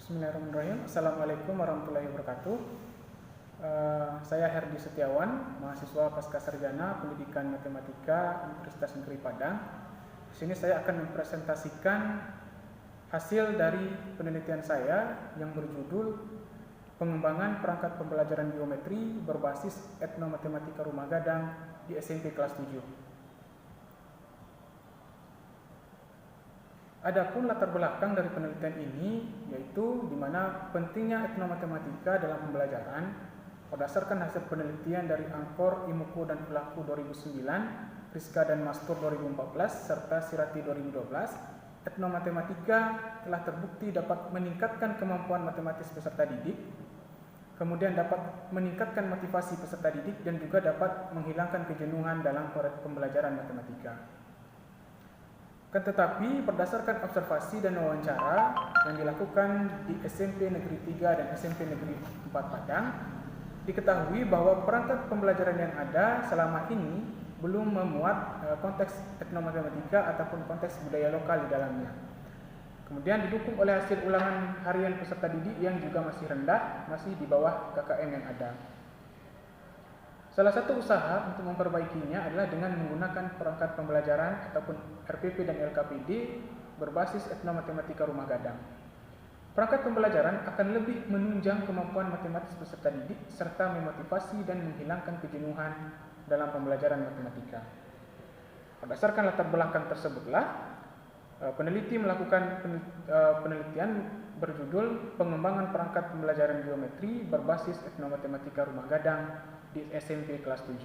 Bismillahirrahmanirrahim. Assalamualaikum warahmatullahi wabarakatuh. Saya Herdi Setiawan, mahasiswa Pascasarjana Pendidikan Matematika Universitas Negeri Padang. Di sini saya akan mempresentasikan hasil dari penelitian saya yang berjudul Pengembangan Perangkat Pembelajaran Geometri berbasis Etnomatematika Rumah Gadang di SMP kelas 7. Adapun latar belakang dari penelitian ini yaitu di mana pentingnya etnomatematika dalam pembelajaran berdasarkan hasil penelitian dari Angkor, Imuko dan Pelaku 2009, Rizka dan Mastur 2014 serta Sirati 2012. Etnomatematika telah terbukti dapat meningkatkan kemampuan matematis peserta didik, kemudian dapat meningkatkan motivasi peserta didik dan juga dapat menghilangkan kejenuhan dalam pembelajaran matematika. Tetapi berdasarkan observasi dan wawancara yang dilakukan di SMP Negeri 3 dan SMP Negeri 4 Padang, diketahui bahwa perangkat pembelajaran yang ada selama ini belum memuat konteks etnomatematika ataupun konteks budaya lokal di dalamnya. Kemudian didukung oleh hasil ulangan harian peserta didik yang juga masih rendah, masih di bawah KKM yang ada. Salah satu usaha untuk memperbaikinya adalah dengan menggunakan perangkat pembelajaran ataupun RPP dan LKPD berbasis etnomatematika rumah gadang. Perangkat pembelajaran akan lebih menunjang kemampuan matematis peserta didik serta memotivasi dan menghilangkan kejenuhan dalam pembelajaran matematika. Berdasarkan latar belakang tersebutlah, peneliti melakukan penelitian berjudul Pengembangan Perangkat Pembelajaran Geometri berbasis Etnomatematika Rumah Gadang di SMP kelas 7.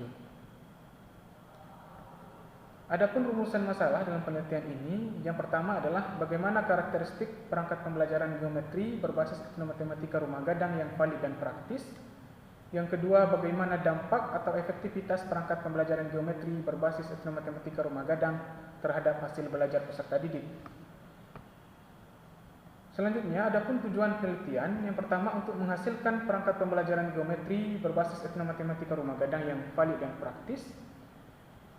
Adapun rumusan masalah dalam penelitian ini, yang pertama adalah bagaimana karakteristik perangkat pembelajaran geometri berbasis etnomatematika rumah gadang yang valid dan praktis. Yang kedua, bagaimana dampak atau efektivitas perangkat pembelajaran geometri berbasis etnomatematika rumah gadang terhadap hasil belajar peserta didik. Selanjutnya, adapun tujuan penelitian, yang pertama untuk menghasilkan perangkat pembelajaran geometri berbasis etnomatematika rumah gadang yang valid dan praktis.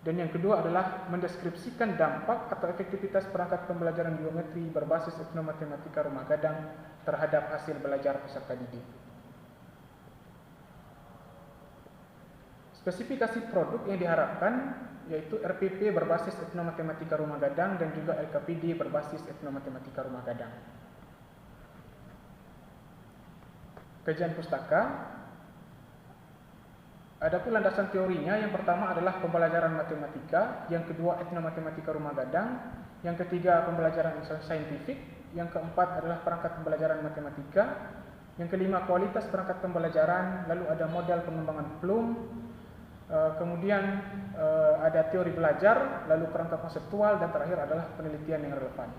Dan yang kedua adalah mendeskripsikan dampak atau efektivitas perangkat pembelajaran geometri berbasis etnomatematika rumah gadang terhadap hasil belajar peserta didik. Spesifikasi produk yang diharapkan yaitu RPP berbasis etnomatematika rumah gadang dan juga LKPD berbasis etnomatematika rumah gadang. Kajian pustaka. Adapun landasan teorinya, yang pertama adalah pembelajaran matematika, yang kedua etnomatematika rumah gadang, yang ketiga pembelajaran saintifik, yang keempat adalah perangkat pembelajaran matematika, yang kelima kualitas perangkat pembelajaran, lalu ada model pengembangan Bloom, kemudian ada teori belajar, lalu perangkat konseptual, dan terakhir adalah penelitian yang relevan.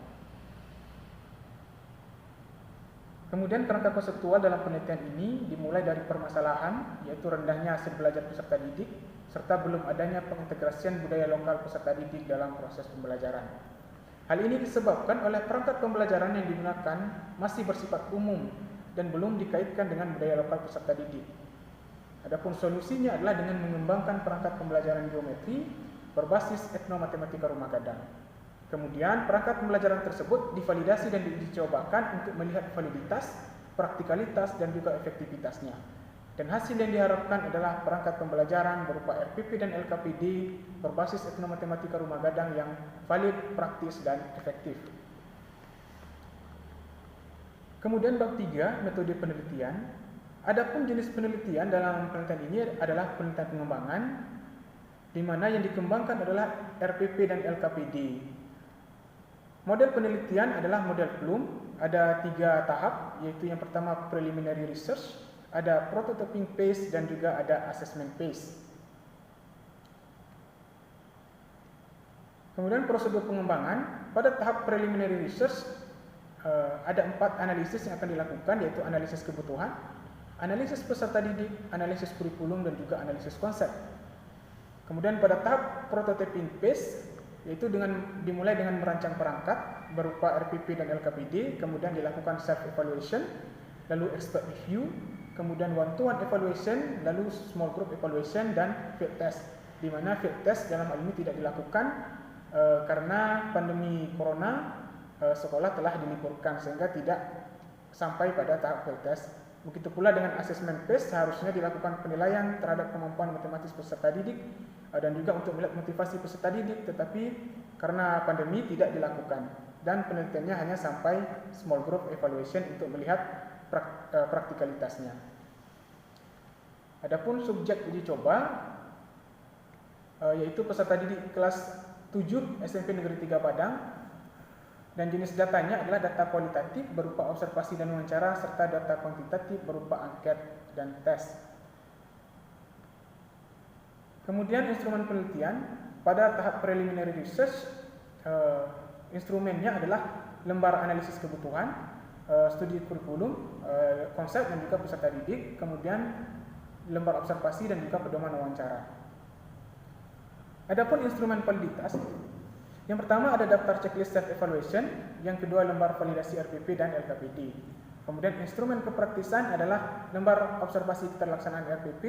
Kemudian perangkat konseptual dalam penelitian ini dimulai dari permasalahan, yaitu rendahnya hasil belajar peserta didik, serta belum adanya pengintegrasian budaya lokal peserta didik dalam proses pembelajaran. Hal ini disebabkan oleh perangkat pembelajaran yang digunakan masih bersifat umum dan belum dikaitkan dengan budaya lokal peserta didik. Adapun solusinya adalah dengan mengembangkan perangkat pembelajaran geometri berbasis etnomatematika rumah gadang. Kemudian perangkat pembelajaran tersebut divalidasi dan dicobakan untuk melihat validitas, praktikalitas, dan juga efektivitasnya. Dan hasil yang diharapkan adalah perangkat pembelajaran berupa RPP dan LKPD berbasis etnomatematika rumah gadang yang valid, praktis, dan efektif. Kemudian bab 3, metode penelitian. Adapun jenis penelitian dalam penelitian ini adalah penelitian pengembangan, di mana yang dikembangkan adalah RPP dan LKPD. Model penelitian adalah model Bloom, ada 3 tahap, yaitu yang pertama preliminary research, ada prototyping phase, dan juga ada assessment phase. Kemudian prosedur pengembangan, pada tahap preliminary research ada 4 analisis yang akan dilakukan, yaitu analisis kebutuhan, analisis peserta didik, analisis kurikulum, dan juga analisis konsep. Kemudian pada tahap prototyping phase, yaitu dimulai dengan merancang perangkat berupa RPP dan LKPD, kemudian dilakukan self-evaluation, lalu expert review, kemudian one-to-one evaluation, lalu small group evaluation, dan field test. Di mana field test dalam hal ini tidak dilakukan karena pandemi corona, sekolah telah diliburkan sehingga tidak sampai pada tahap field test. Begitu pula dengan asesmen PACE, seharusnya dilakukan penilaian terhadap kemampuan matematis peserta didik dan juga untuk melihat motivasi peserta didik, tetapi karena pandemi tidak dilakukan dan penelitiannya hanya sampai small group evaluation untuk melihat praktikalitasnya. Adapun subjek uji coba yaitu peserta didik kelas 7 SMP Negeri 3 Padang, dan jenis datanya adalah data kualitatif berupa observasi dan wawancara serta data kuantitatif berupa angket dan tes. Kemudian instrumen penelitian pada tahap preliminary research, instrumennya adalah lembar analisis kebutuhan, studi kurikulum, konsep dan juga peserta didik, kemudian lembar observasi dan juga pedoman wawancara. Adapun instrumen validitas, yang pertama ada daftar checklist self evaluation, yang kedua lembar validasi RPP dan LKPD. Kemudian instrumen kepraktisan adalah lembar observasi keterlaksanaan RPP,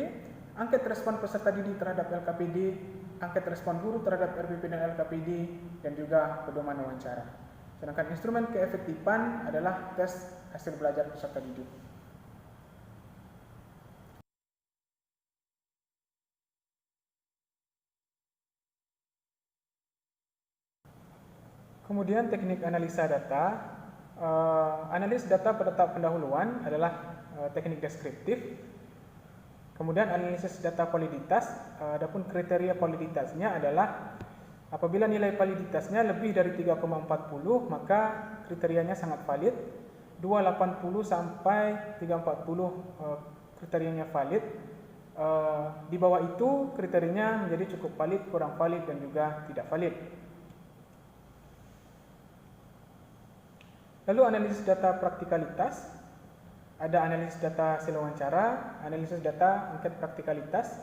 angket respon peserta didik terhadap LKPD, angket respon guru terhadap RPP dan LKPD, dan juga pedoman wawancara. Sedangkan instrumen keefektifan adalah tes hasil belajar peserta didik. Kemudian teknik analisa data, analis data pada tahap pendahuluan adalah teknik deskriptif. Kemudian analisis data validitas, adapun kriteria validitasnya adalah apabila nilai validitasnya lebih dari 3,40 maka kriterianya sangat valid, 2,80 sampai 3,40 kriterianya valid, di bawah itu kriterianya menjadi cukup valid, kurang valid, dan juga tidak valid. Lalu analisis data praktikalitas, ada analisis data hasil wawancara, analisis data angket praktikalitas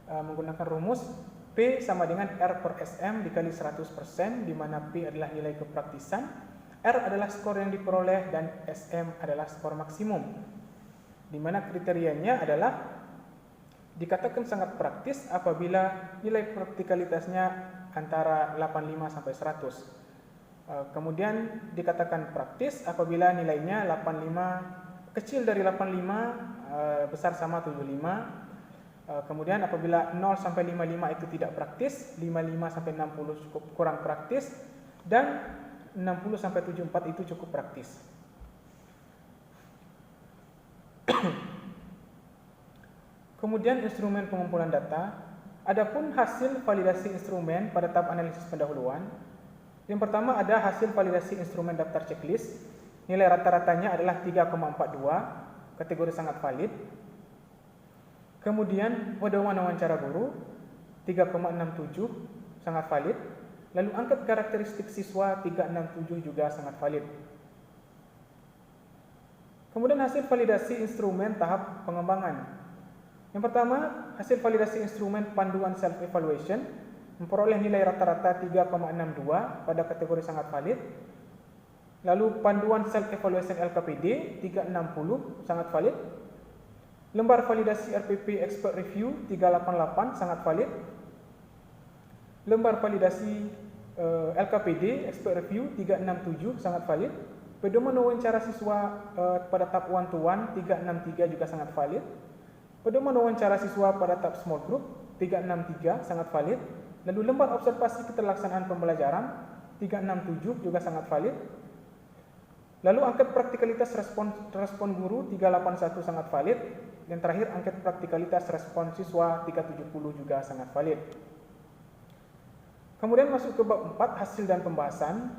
menggunakan rumus P sama dengan R per SM dikali 100%, di mana P adalah nilai kepraktisan, R adalah skor yang diperoleh, dan SM adalah skor maksimum. Di mana kriterianya adalah dikatakan sangat praktis apabila nilai praktikalitasnya antara 85 sampai 100. Kemudian dikatakan praktis apabila nilainya 85 kecil dari 85 besar sama 75. Kemudian apabila 0 sampai 55 itu tidak praktis, 55 sampai 60 cukup kurang praktis, dan 60 sampai 74 itu cukup praktis. Kemudian instrumen pengumpulan data. Adapun hasil validasi instrumen pada tahap analisis pendahuluan, yang pertama ada hasil validasi instrumen daftar checklist. Nilai rata-ratanya adalah 3,42, kategori sangat valid. Kemudian pedoman wawancara guru 3,67, sangat valid. Lalu angket karakteristik siswa 367 juga sangat valid. Kemudian hasil validasi instrumen tahap pengembangan. Yang pertama, hasil validasi instrumen panduan self evaluation memperoleh nilai rata-rata 3,62 pada kategori sangat valid. Lalu panduan self evaluation LKPD 360 sangat valid. Lembar validasi RPP expert review 388 sangat valid. Lembar validasi LKPD expert review 367 sangat valid. Pedoman wawancara siswa pada tahap one to one 363 juga sangat valid. Pedoman wawancara siswa pada tahap small group 363 sangat valid. Lalu lembar observasi keterlaksanaan pembelajaran 367 juga sangat valid. Lalu angket praktikalitas respon guru 381 sangat valid. Dan terakhir angket praktikalitas respon siswa 370 juga sangat valid. Kemudian masuk ke bab 4, hasil dan pembahasan.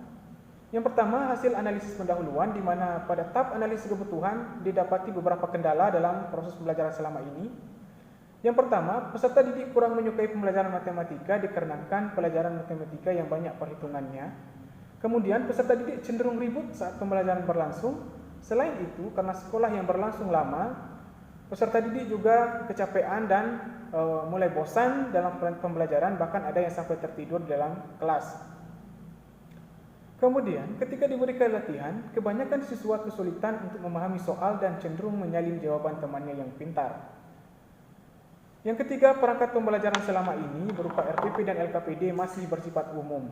Yang pertama, hasil analisis pendahuluan, di mana pada tahap analisis kebutuhan didapati beberapa kendala dalam proses pembelajaran selama ini. Yang pertama, peserta didik kurang menyukai pembelajaran matematika dikarenakan pelajaran matematika yang banyak perhitungannya. Kemudian, peserta didik cenderung ribut saat pembelajaran berlangsung. Selain itu, karena sekolah yang berlangsung lama, peserta didik juga kecapean dan mulai bosan dalam pembelajaran, bahkan ada yang sampai tertidur dalam kelas. Kemudian, ketika diberikan latihan, kebanyakan siswa kesulitan untuk memahami soal dan cenderung menyalin jawaban temannya yang pintar. Yang ketiga, perangkat pembelajaran selama ini berupa RPP dan LKPD masih bersifat umum,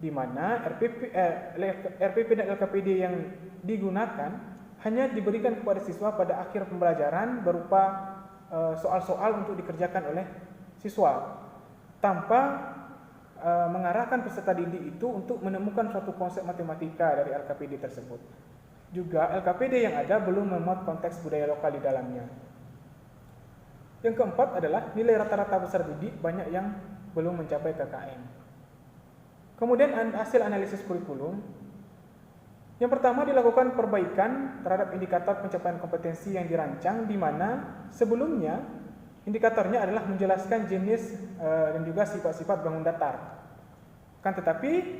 di mana RPP dan LKPD yang digunakan hanya diberikan kepada siswa pada akhir pembelajaran berupa soal-soal untuk dikerjakan oleh siswa, tanpa mengarahkan peserta didik itu untuk menemukan suatu konsep matematika dari LKPD tersebut. Juga LKPD yang ada belum memuat konteks budaya lokal di dalamnya. Yang keempat adalah nilai rata-rata peserta didik banyak yang belum mencapai KKM. Kemudian hasil analisis kurikulum. Yang pertama, dilakukan perbaikan terhadap indikator pencapaian kompetensi yang dirancang, di mana sebelumnya indikatornya adalah menjelaskan jenis dan juga sifat-sifat bangun datar. Kan tetapi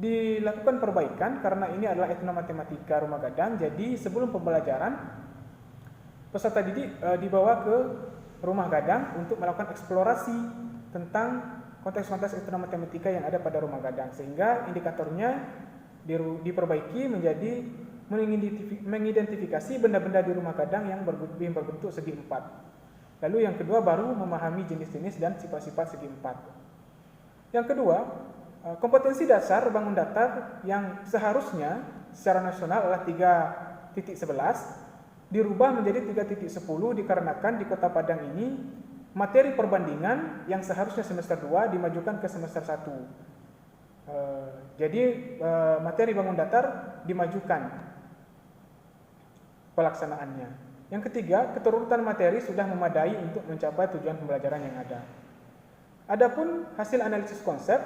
dilakukan perbaikan karena ini adalah etnomatematika rumah gadang. Jadi sebelum pembelajaran, peserta didik dibawa ke rumah gadang untuk melakukan eksplorasi tentang konteks-konteks etnomatematika yang ada pada rumah gadang, sehingga indikatornya diperbaiki menjadi mengidentifikasi benda-benda di rumah gadang yang berbentuk segi empat. Lalu yang kedua baru memahami jenis-jenis dan sifat-sifat segi empat. Yang kedua, kompetensi dasar bangun datar yang seharusnya secara nasional adalah 3.11 dirubah menjadi 3.10 dikarenakan di Kota Padang ini materi perbandingan yang seharusnya semester 2 dimajukan ke semester 1. Jadi materi bangun datar dimajukan pelaksanaannya. Yang ketiga, keterurutan materi sudah memadai untuk mencapai tujuan pembelajaran yang ada. Adapun hasil analisis konsep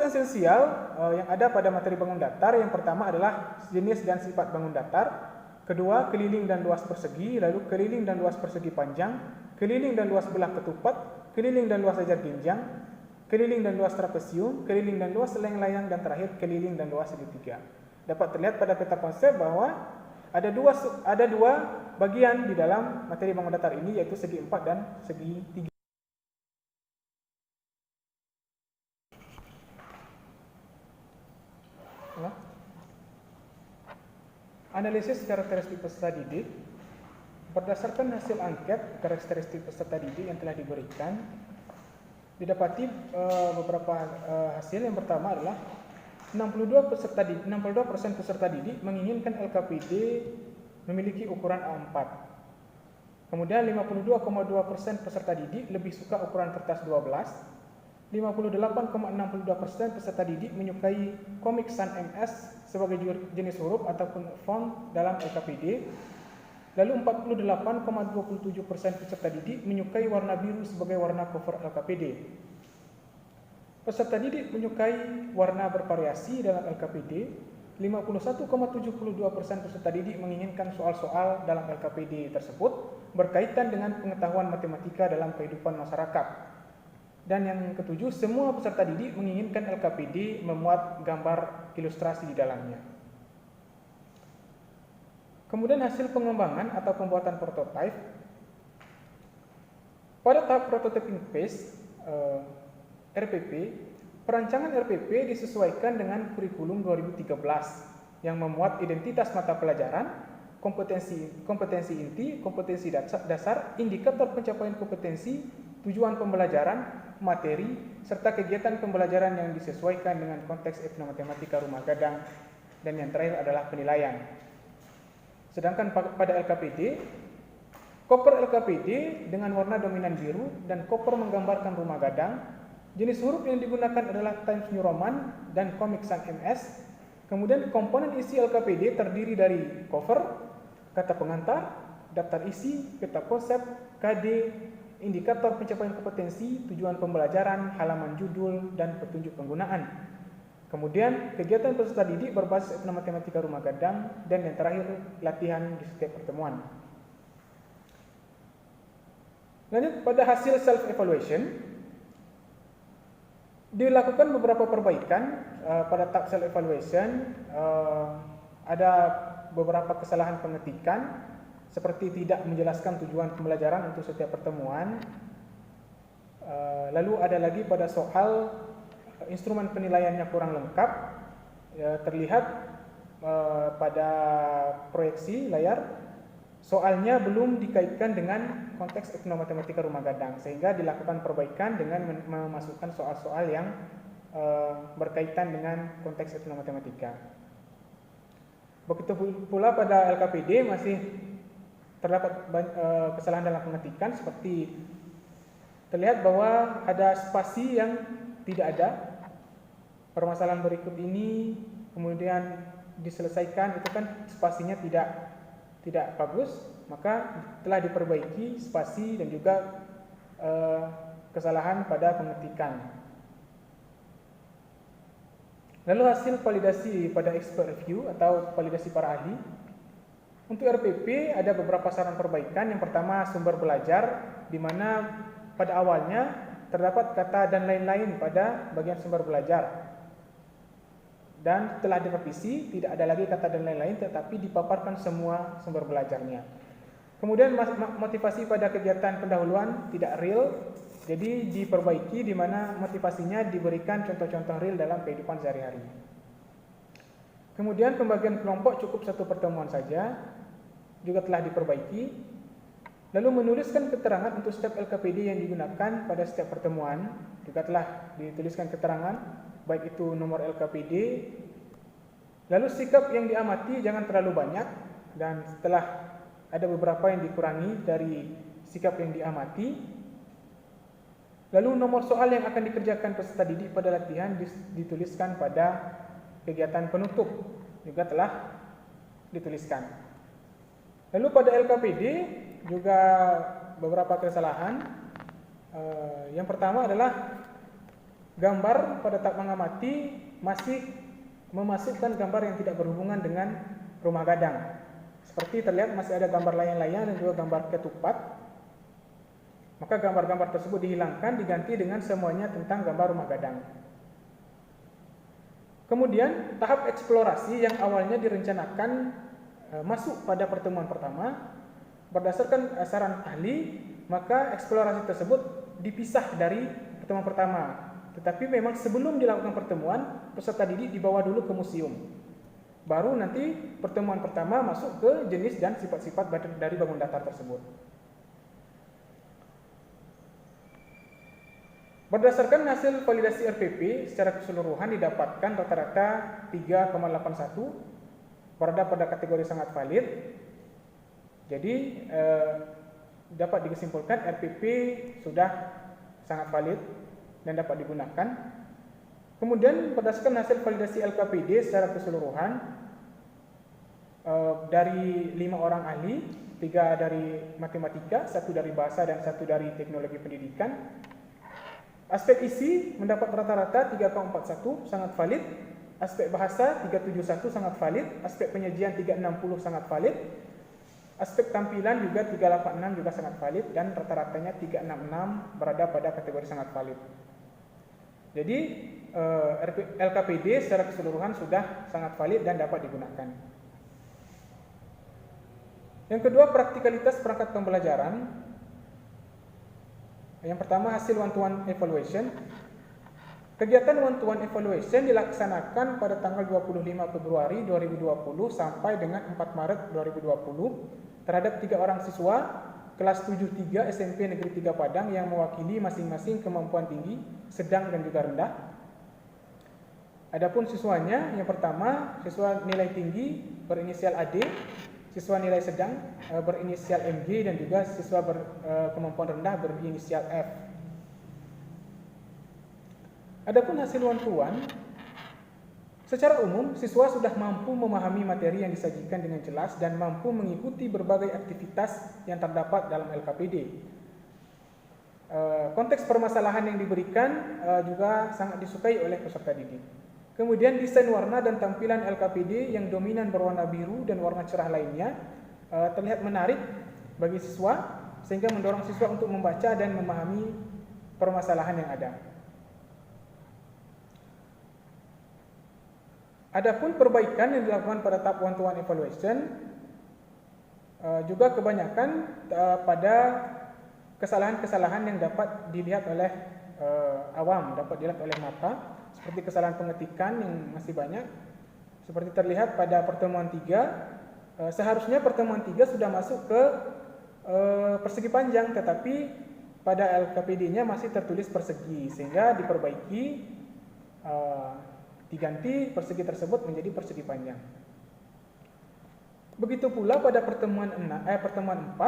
esensial yang ada pada materi bangun datar, yang pertama adalah jenis dan sifat bangun datar, kedua keliling dan luas persegi, lalu keliling dan luas persegi panjang, keliling dan luas belah ketupat, keliling dan luas ajar genjang, keliling dan luas trapesium, keliling dan luas layang-layang, dan terakhir keliling dan luas segitiga. Dapat terlihat pada peta konsep bahwa ada dua bagian di dalam materi bangun datar ini, yaitu segi 4 dan segi 3. Analisis karakteristik peserta didik. Berdasarkan hasil angket karakteristik peserta didik yang telah diberikan, didapati beberapa hasil. Yang pertama adalah 62% peserta didik menginginkan LKPD memiliki ukuran A4. Kemudian 52,2% peserta didik lebih suka ukuran kertas 12. 58,62% peserta didik menyukai komik sans MS sebagai jenis huruf ataupun font dalam LKPD. Lalu 48,27% peserta didik menyukai warna biru sebagai warna cover LKPD. Peserta didik menyukai warna bervariasi dalam LKPD. 51,72% peserta didik menginginkan soal-soal dalam LKPD tersebut berkaitan dengan pengetahuan matematika dalam kehidupan masyarakat. Dan yang ketujuh, semua peserta didik menginginkan LKPD memuat gambar ilustrasi di dalamnya. Kemudian hasil pengembangan atau pembuatan prototipe. Pada tahap prototyping phase RPP, perancangan RPP disesuaikan dengan kurikulum 2013 yang memuat identitas mata pelajaran, kompetensi inti, kompetensi dasar, indikator pencapaian kompetensi, tujuan pembelajaran, materi, serta kegiatan pembelajaran yang disesuaikan dengan konteks etnomatematika rumah gadang, dan yang terakhir adalah penilaian. Sedangkan pada LKPD, koper LKPD dengan warna dominan biru dan koper menggambarkan rumah gadang. Jenis huruf yang digunakan adalah Times New Roman dan Comic Sans MS. Kemudian komponen isi LKPD terdiri dari cover, kata pengantar, daftar isi, peta konsep, KD, indikator pencapaian kompetensi, tujuan pembelajaran, halaman judul, dan petunjuk penggunaan. Kemudian kegiatan peserta didik berbasis etnomatematika rumah gadang, dan yang terakhir latihan di setiap pertemuan. Lanjut pada hasil self-evaluation, dilakukan beberapa perbaikan pada tahap self-evaluation. Ada beberapa kesalahan pengetikan, seperti tidak menjelaskan tujuan pembelajaran untuk setiap pertemuan. Lalu ada lagi pada soal instrumen penilaiannya kurang lengkap. Terlihat pada proyeksi layar, soalnya belum dikaitkan dengan konteks etnomatematika rumah gadang, sehingga dilakukan perbaikan dengan memasukkan soal-soal yang berkaitan dengan konteks etnomatematika. Begitu pula pada LKPD masih terdapat kesalahan dalam pengetikan, seperti terlihat bahwa ada spasi yang tidak ada. Permasalahan berikut ini kemudian diselesaikan, itu kan spasinya tidak bagus, maka telah diperbaiki spasi dan juga kesalahan pada pengetikan. Lalu hasil validasi pada expert review atau validasi para ahli. Untuk RPP ada beberapa saran perbaikan. Yang pertama, sumber belajar, di mana pada awalnya terdapat kata dan lain-lain pada bagian sumber belajar. Dan telah direvisi, tidak ada lagi kata dan lain-lain, tetapi dipaparkan semua sumber belajarnya. Kemudian motivasi pada kegiatan pendahuluan tidak real, jadi diperbaiki, di mana motivasinya diberikan contoh-contoh real dalam kehidupan sehari-hari. Kemudian pembagian kelompok cukup satu pertemuan saja, juga telah diperbaiki. Lalu menuliskan keterangan untuk setiap LKPD yang digunakan pada setiap pertemuan, juga telah dituliskan keterangan, baik itu nomor LKPD. Lalu sikap yang diamati jangan terlalu banyak, dan setelah ada beberapa yang dikurangi dari sikap yang diamati. Lalu nomor soal yang akan dikerjakan peserta didik pada latihan dituliskan pada kegiatan penutup, juga telah dituliskan. Lalu pada LKPD juga beberapa kesalahan. Yang pertama adalah gambar pada tahap mengamati masih memasukkan gambar yang tidak berhubungan dengan rumah gadang. Seperti terlihat masih ada gambar layang-layang dan juga gambar ketupat. Maka gambar-gambar tersebut dihilangkan, diganti dengan semuanya tentang gambar rumah gadang. Kemudian tahap eksplorasi yang awalnya direncanakan masuk pada pertemuan pertama, berdasarkan saran ahli, maka eksplorasi tersebut dipisah dari pertemuan pertama. Tetapi memang sebelum dilakukan pertemuan, peserta didik dibawa dulu ke museum. Baru nanti pertemuan pertama masuk ke jenis dan sifat-sifat dari bangun datar tersebut. Berdasarkan hasil validasi RPP secara keseluruhan didapatkan rata-rata 3,81, berada pada kategori sangat valid. Jadi dapat disimpulkan RPP sudah sangat valid dan dapat digunakan. Kemudian berdasarkan hasil validasi LKPD secara keseluruhan, dari 5 orang ahli, 3 dari matematika, 1 dari bahasa dan 1 dari teknologi pendidikan. Aspek isi mendapat rata-rata 3,41 sangat valid, aspek bahasa 371 sangat valid, aspek penyajian 360 sangat valid, aspek tampilan juga 386 juga sangat valid, dan rata-ratanya 366 berada pada kategori sangat valid. Jadi LKPD secara keseluruhan sudah sangat valid dan dapat digunakan. Yang kedua, praktikalitas perangkat pembelajaran. Yang pertama, hasil one-to-one evaluation. Kegiatan one-to-one evaluation dilaksanakan pada tanggal 25 Februari 2020 sampai dengan 4 Maret 2020 terhadap 3 orang siswa kelas 7-3 SMP Negeri 3 Padang yang mewakili masing-masing kemampuan tinggi, sedang dan juga rendah. Adapun siswanya, yang pertama siswa nilai tinggi berinisial AD, siswa nilai sedang berinisial MG, dan juga siswa kemampuan rendah berinisial F. Adapun hasil one-to-one, secara umum siswa sudah mampu memahami materi yang disajikan dengan jelas dan mampu mengikuti berbagai aktivitas yang terdapat dalam LKPD. Konteks permasalahan yang diberikan juga sangat disukai oleh peserta didik. Kemudian desain warna dan tampilan LKPD yang dominan berwarna biru dan warna cerah lainnya terlihat menarik bagi siswa, sehingga mendorong siswa untuk membaca dan memahami permasalahan yang ada. Adapun perbaikan yang dilakukan pada tahap one-to-one evaluation juga kebanyakan pada kesalahan-kesalahan yang dapat dilihat oleh awam, dapat dilihat oleh mata, seperti kesalahan pengetikan yang masih banyak. Seperti terlihat pada pertemuan 3, seharusnya pertemuan 3 sudah masuk ke persegi panjang, tetapi pada LKPD-nya masih tertulis persegi, sehingga diperbaiki, diganti persegi tersebut menjadi persegi panjang. Begitu pula pada pertemuan 4,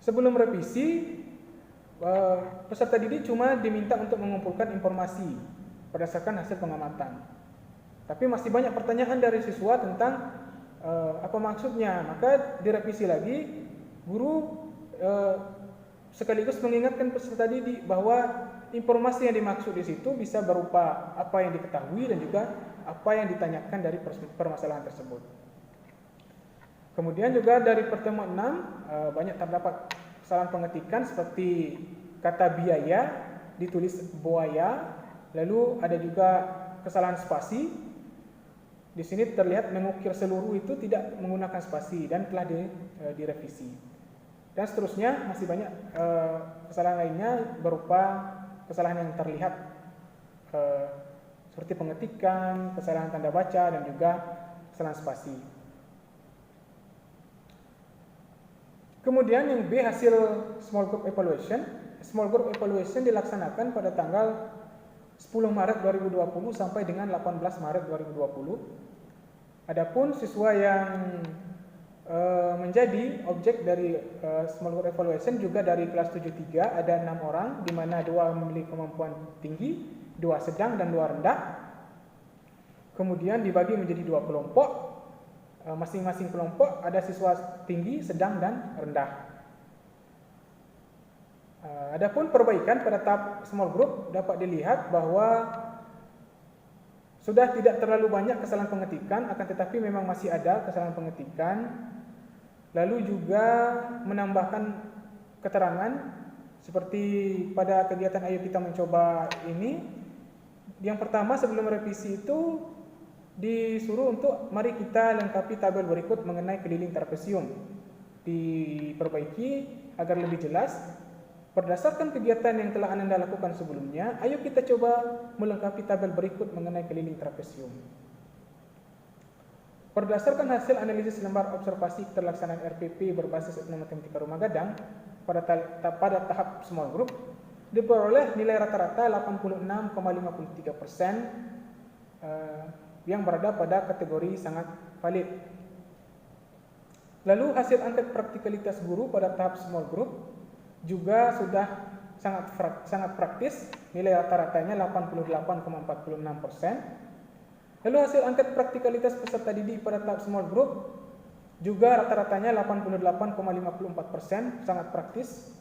sebelum revisi, peserta didik cuma diminta untuk mengumpulkan informasi berdasarkan hasil pengamatan. Tapi masih banyak pertanyaan dari siswa tentang apa maksudnya. Maka direvisi lagi, guru sekaligus mengingatkan peserta didik bahwa informasi yang dimaksud di situ bisa berupa apa yang diketahui dan juga apa yang ditanyakan dari permasalahan tersebut. Kemudian juga dari pertemuan 6 banyak terdapat kesalahan pengetikan seperti kata biaya ditulis buaya, lalu ada juga kesalahan spasi. Di sini terlihat mengukir seluruh itu tidak menggunakan spasi dan telah direvisi. Dan seterusnya masih banyak kesalahan lainnya berupa kesalahan yang terlihat seperti pengetikan, kesalahan tanda baca dan juga kesalahan spasi. Kemudian yang B, hasil small group evaluation. Small group evaluation dilaksanakan pada tanggal 10 Maret 2020 sampai dengan 18 Maret 2020. Adapun siswa yang menjadi objek dari small group evaluation juga dari kelas 73 ada 6 orang, di mana 2 memiliki kemampuan tinggi, 2 sedang dan 2 rendah. Kemudian dibagi menjadi 2 kelompok. Masing-masing kelompok ada siswa tinggi, sedang dan rendah. Adapun perbaikan pada tahap small group dapat dilihat bahwa sudah tidak terlalu banyak kesalahan pengetikan, akan tetapi memang masih ada kesalahan pengetikan. Lalu juga menambahkan keterangan seperti pada kegiatan Ayo Kita Mencoba ini. Yang pertama, sebelum revisi itu disuruh untuk mari kita lengkapi tabel berikut mengenai keliling trapesium. Diperbaiki agar lebih jelas. Berdasarkan kegiatan yang telah Anda lakukan sebelumnya, ayo kita coba melengkapi tabel berikut mengenai keliling trapesium. Berdasarkan hasil analisis lembar observasi keterlaksanaan RPP berbasis etnomatematika rumah gadang pada tahap small group, diperoleh nilai rata-rata 86,53% yang berada pada kategori sangat valid. Lalu hasil angket praktikalitas guru pada tahap small group juga sudah sangat praktis, nilai rata-ratanya 88,46%. Lalu hasil angket praktikalitas peserta didik pada tahap small group juga rata-ratanya 88,54%, sangat praktis.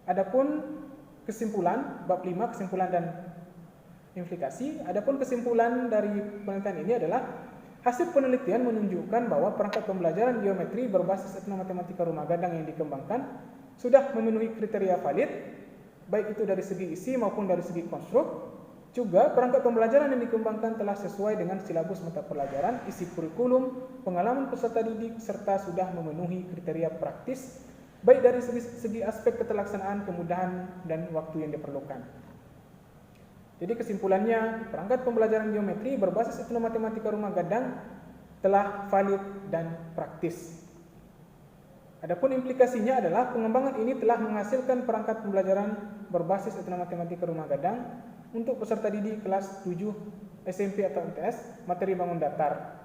Adapun kesimpulan bab 5, kesimpulan dan implikasi. Adapun kesimpulan dari penelitian ini adalah hasil penelitian menunjukkan bahwa perangkat pembelajaran geometri berbasis etnomatematika rumah gadang yang dikembangkan sudah memenuhi kriteria valid, baik itu dari segi isi maupun dari segi konstruk. Juga perangkat pembelajaran yang dikembangkan telah sesuai dengan silabus mata pelajaran, isi kurikulum, pengalaman peserta didik, serta sudah memenuhi kriteria praktis, baik dari segi aspek keterlaksanaan, kemudahan, dan waktu yang diperlukan. Jadi kesimpulannya, perangkat pembelajaran geometri berbasis etnomatematika rumah gadang telah valid dan praktis. Adapun implikasinya adalah pengembangan ini telah menghasilkan perangkat pembelajaran berbasis etnomatematika rumah gadang untuk peserta didik kelas 7 SMP atau MTS materi bangun datar.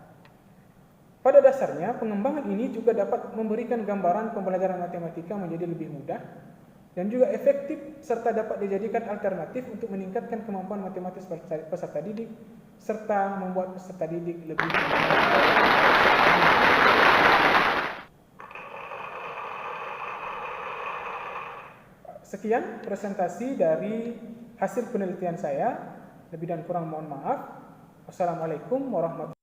Pada dasarnya, pengembangan ini juga dapat memberikan gambaran pembelajaran matematika menjadi lebih mudah dan juga efektif, serta dapat dijadikan alternatif untuk meningkatkan kemampuan matematis peserta didik serta membuat peserta didik lebih Sekian presentasi dari hasil penelitian saya. Lebih dan kurang mohon maaf. Wassalamualaikum warahmatullahi wabarakatuh.